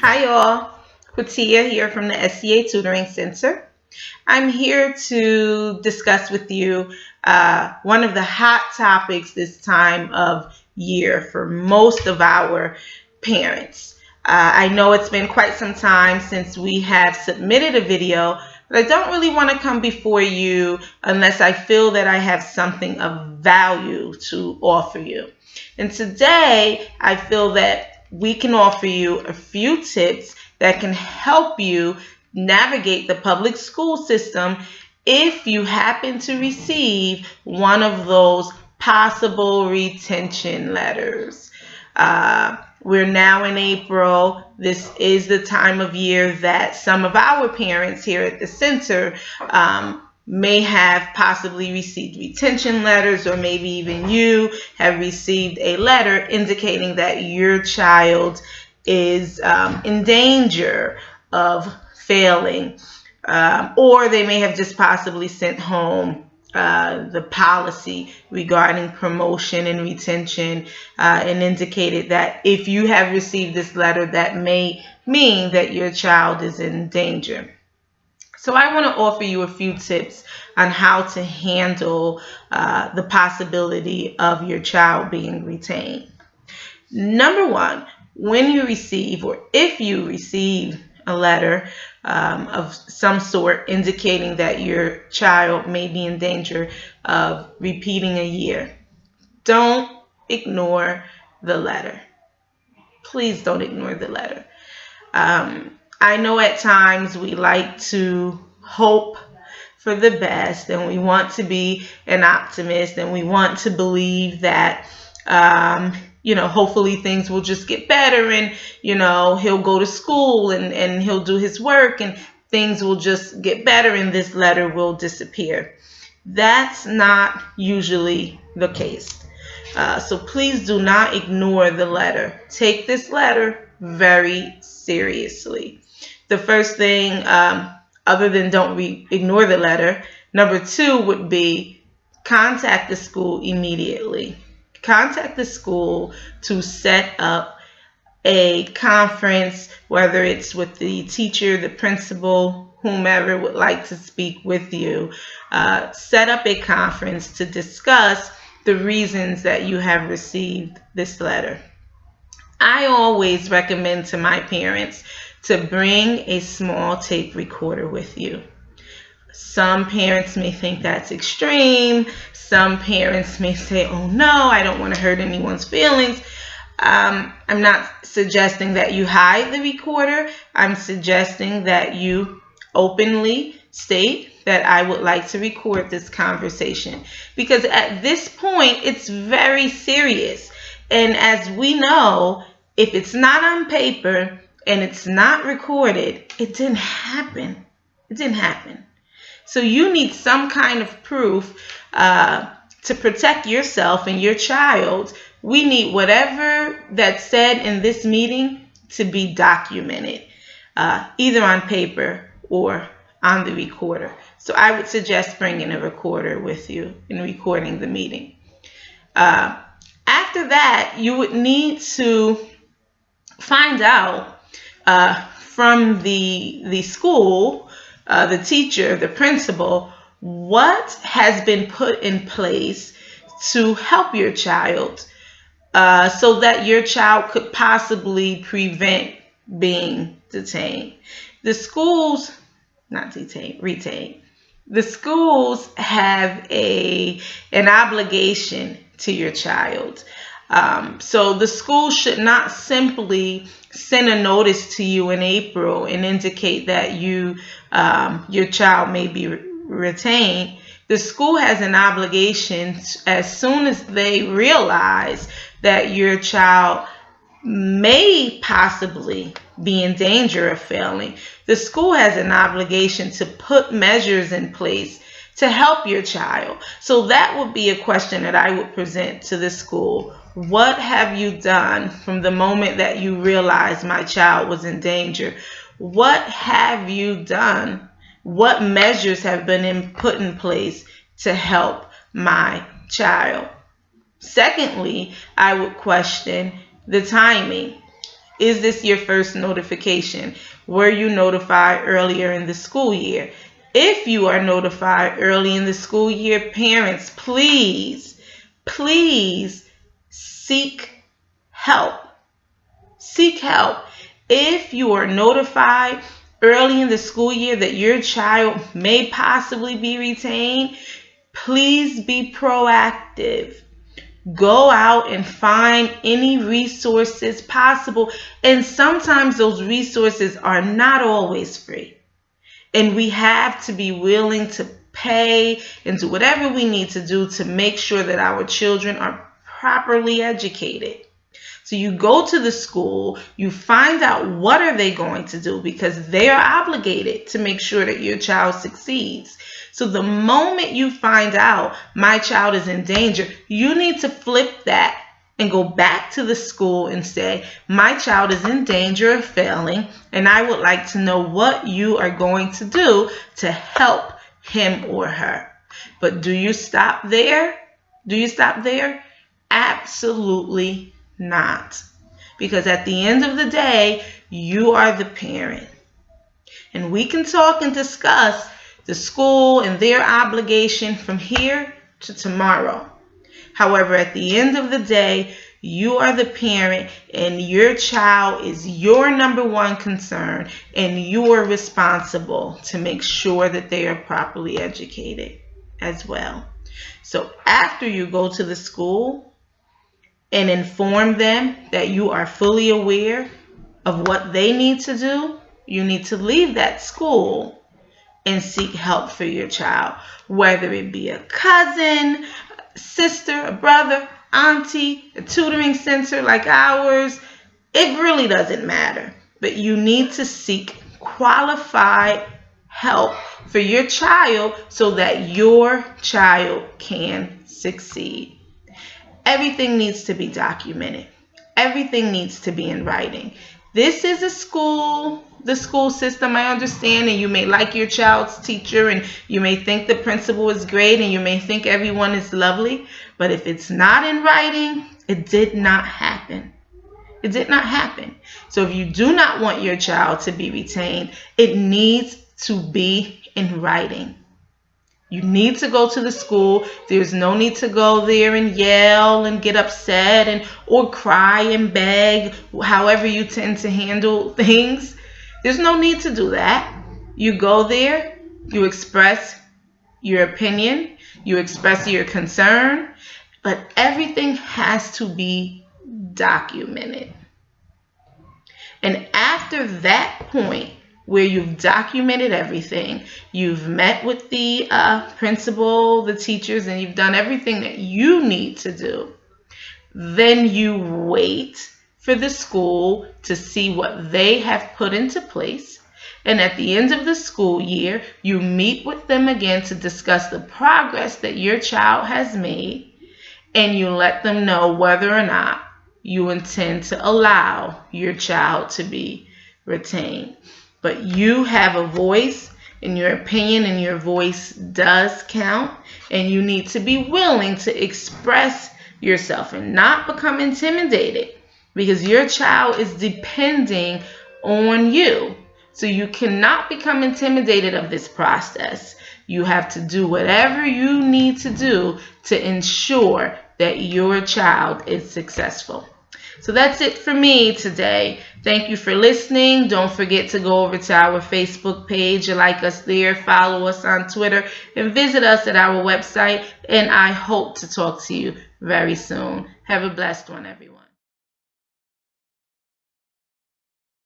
Hi all, Quatia here from the SCA Tutoring Center. I'm here to discuss with you one of the hot topics this time of year for most of our parents. I know it's been quite some time since we have submitted a video, but I don't really want to come before you unless I feel that I have something of value to offer you. And today, I feel that we can offer you a few tips that can help you navigate the public school system if you happen to receive one of those possible retention letters. We're now in April. This is the time of year that some of our parents here at the center may have possibly received retention letters, or maybe even you have received a letter indicating that your child is in danger of failing, or they may have just possibly sent home the policy regarding promotion and retention and indicated that if you have received this letter, that may mean that your child is in danger. So I want to offer you a few tips on how to handle the possibility of your child being retained. Number one, when you receive, or if you receive a letter of some sort indicating that your child may be in danger of repeating a year, don't ignore the letter. Please don't ignore the letter. I know at times we like to hope for the best, and we want to be an optimist, and we want to believe that hopefully things will just get better, and he'll go to school and he'll do his work and things will just get better and this letter will disappear. That's not usually the case. So please do not ignore the letter. Take this letter very seriously. The first thing, other than don't ignore the letter, number two would be contact the school immediately. Contact the school to set up a conference, whether it's with the teacher, the principal, whomever would like to speak with you. Set up a conference to discuss the reasons that you have received this letter. I always recommend to my parents to bring a small tape recorder with you. Some parents may think that's extreme. Some parents may say, oh no, I don't want to hurt anyone's feelings. I'm not suggesting that you hide the recorder. I'm suggesting that you openly state that I would like to record this conversation, because at this point it's very serious. And as we know, if it's not on paper and it's not recorded, it didn't happen. It didn't happen. So you need some kind of proof to protect yourself and your child. We need whatever that's said in this meeting to be documented, either on paper or on the recorder. So I would suggest bringing a recorder with you and recording the meeting. After that, you would need to find out from the school, the teacher, the principal, what has been put in place to help your child so that your child could possibly prevent being detained. The schools, not detained, retained. The schools have an obligation to your child. So the school should not simply send a notice to you in April and indicate that your child may be retained. The school has an obligation as soon as they realize that your child may possibly be in danger of failing. The school has an obligation to put measures in place to help your child. So that would be a question that I would present to the school. What have you done from the moment that you realized my child was in danger? What have you done? What measures have been put in place to help my child? Secondly, I would question the timing. Is this your first notification? Were you notified earlier in the school year? If you are notified early in the school year, parents, please seek help. Seek help. If you are notified early in the school year that your child may possibly be retained, please be proactive. Go out and find any resources possible. And sometimes those resources are not always free. And we have to be willing to pay and do whatever we need to do to make sure that our children are properly educated. So you go to the school, you find out what are they going to do, because they are obligated to make sure that your child succeeds. So the moment you find out my child is in danger, you need to flip that and go back to the school and say, my child is in danger of failing, and I would like to know what you are going to do to help him or her. But do you stop there? Do you stop there? Absolutely not. Because at the end of the day, you are the parent. And we can talk and discuss the school and their obligation from here to tomorrow. However, at the end of the day, you are the parent and your child is your number one concern, and you are responsible to make sure that they are properly educated as well. So after you go to the school and inform them that you are fully aware of what they need to do, you need to leave that school and seek help for your child, whether it be a cousin, sister, a brother, auntie, a tutoring center like ours. It really doesn't matter. But you need to seek qualified help for your child so that your child can succeed. Everything needs to be documented. Everything needs to be in writing. This is a school, the school system, I understand, and you may like your child's teacher, and you may think the principal is great, and you may think everyone is lovely, but if it's not in writing, it did not happen. It did not happen. So if you do not want your child to be retained, it needs to be in writing. You need to go to the school. There's no need to go there and yell and get upset or cry and beg, however you tend to handle things. There's no need to do that. You go there, you express your opinion, you express your concern, but everything has to be documented. And after that point, where you've documented everything, you've met with the principal, the teachers, and you've done everything that you need to do, then you wait for the school to see what they have put into place. And at the end of the school year, you meet with them again to discuss the progress that your child has made, and you let them know whether or not you intend to allow your child to be retained. But you have a voice, and your opinion and your voice does count, and you need to be willing to express yourself and not become intimidated, because your child is depending on you. So you cannot become intimidated of this process. You have to do whatever you need to do to ensure that your child is successful. So that's it for me today. Thank you for listening. Don't forget to go over to our Facebook page, like us there, follow us on Twitter, and visit us at our website. And I hope to talk to you very soon. Have a blessed one, everyone.